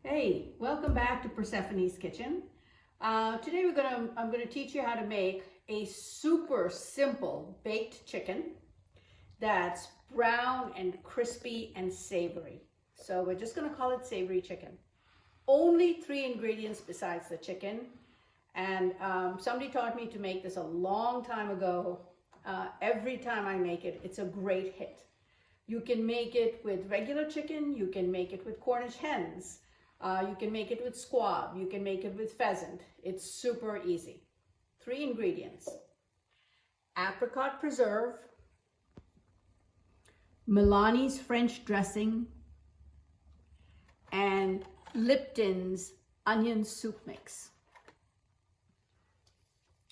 Hey, welcome back to Persephone's Kitchen. Today I'm gonna teach you how to make a super simple baked chicken that's brown and crispy and savory. So we're just gonna call it savory chicken. Only 3 ingredients besides the chicken. And somebody taught me to make this a long time ago. Every time I make it, it's a great hit. You can make it with regular chicken, you can make it with Cornish hens. You can make it with squab, you can make it with pheasant. It's super easy. 3 ingredients: apricot preserve, Milani's French dressing, and Lipton's onion soup mix.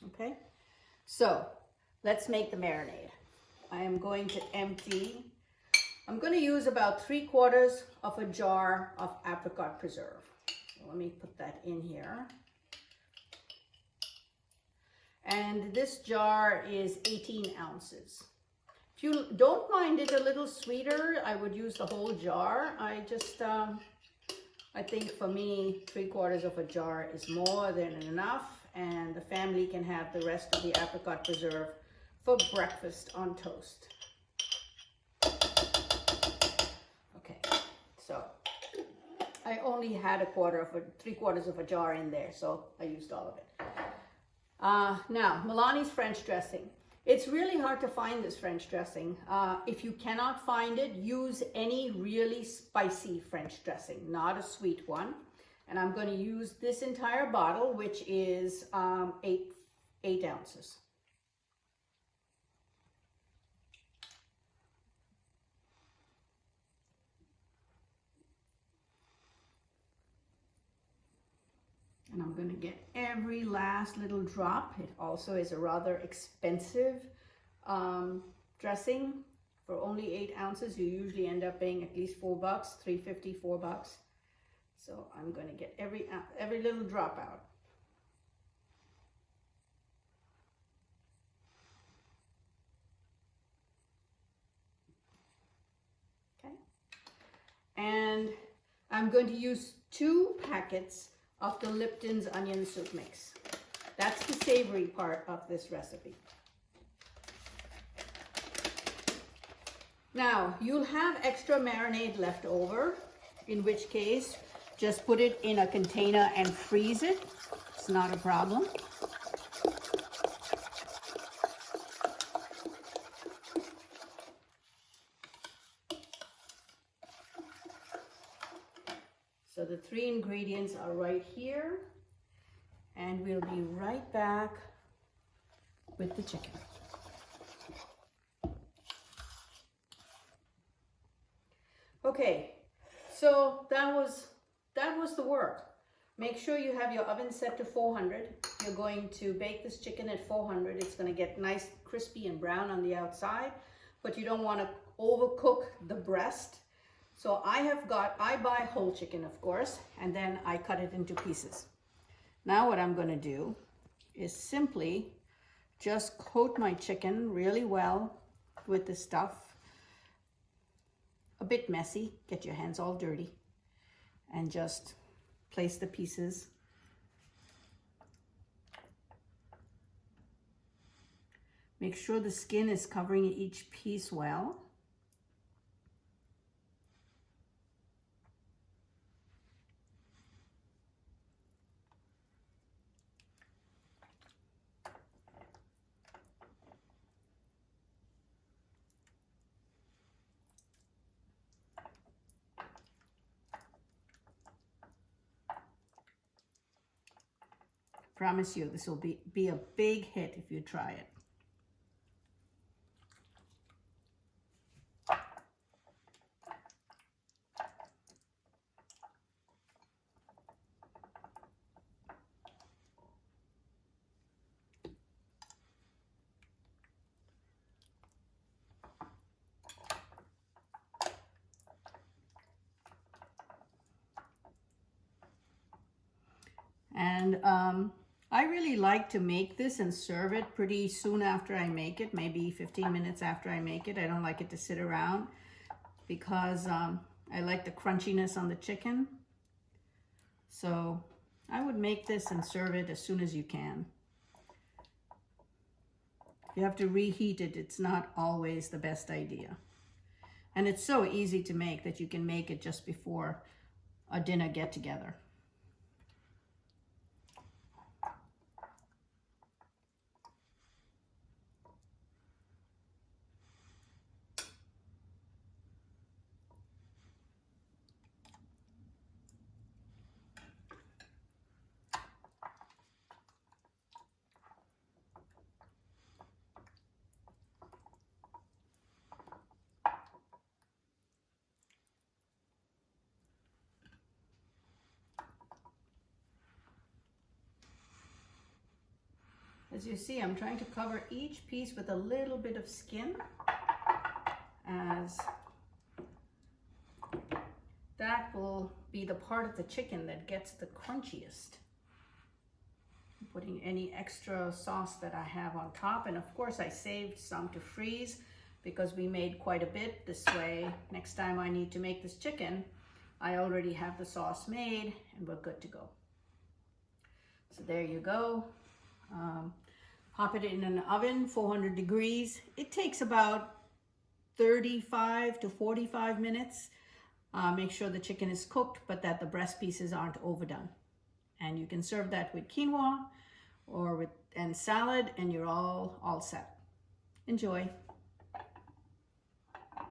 Okay, so let's make the marinade. I am going to I'm going to use about 3/4 of a jar of apricot preserve. So let me put that in here. And this jar is 18 ounces. If you don't mind it a little sweeter, I would use the whole jar. I think for me, 3/4 of a jar is more than enough, and the family can have the rest of the apricot preserve for breakfast on toast. So I only had 3/4 of a jar in there, so I used all of it. Now, Milani's French dressing. It's really hard to find this French dressing. If you cannot find it, use any really spicy French dressing, not a sweet one. And I'm going to use this entire bottle, which is 8 ounces. And I'm going to get every last little drop. It also is a rather expensive dressing. For only 8 ounces, you usually end up paying at least $4, $3.50, $4. So I'm going to get every little drop out. Okay. And I'm going to use 2 packets of the Lipton's onion soup mix. That's the savory part of this recipe. Now, you'll have extra marinade left over, in which case, just put it in a container and freeze it. It's not a problem. So the 3 ingredients are right here, and we'll be right back with the chicken. Okay, so that was the work. Make sure you have your oven set to 400. You're going to bake this chicken at 400. It's going to get nice, crispy and brown on the outside, but you don't want to overcook the breast. So I buy whole chicken, of course, and then I cut it into pieces. Now what I'm going to do is simply just coat my chicken really well with the stuff. A bit messy, get your hands all dirty, and just place the pieces. Make sure the skin is covering each piece well. Promise you, this will be a big hit if you try it. And I really like to make this and serve it pretty soon after I make it, maybe 15 minutes after I make it. I don't like it to sit around because I like the crunchiness on the chicken. So I would make this and serve it as soon as you can. If you have to reheat it, it's not always the best idea. And it's so easy to make that you can make it just before a dinner get-together. As you see, I'm trying to cover each piece with a little bit of skin, as that will be the part of the chicken that gets the crunchiest. I'm putting any extra sauce that I have on top, and of course I saved some to freeze because we made quite a bit. This way, next time I need to make this chicken, I already have the sauce made and we're good to go. So there you go. Pop it in an oven, 400 degrees. It takes about 35 to 45 minutes. Make sure the chicken is cooked, but that the breast pieces aren't overdone. And you can serve that with quinoa or with salad, and you're all set. Enjoy.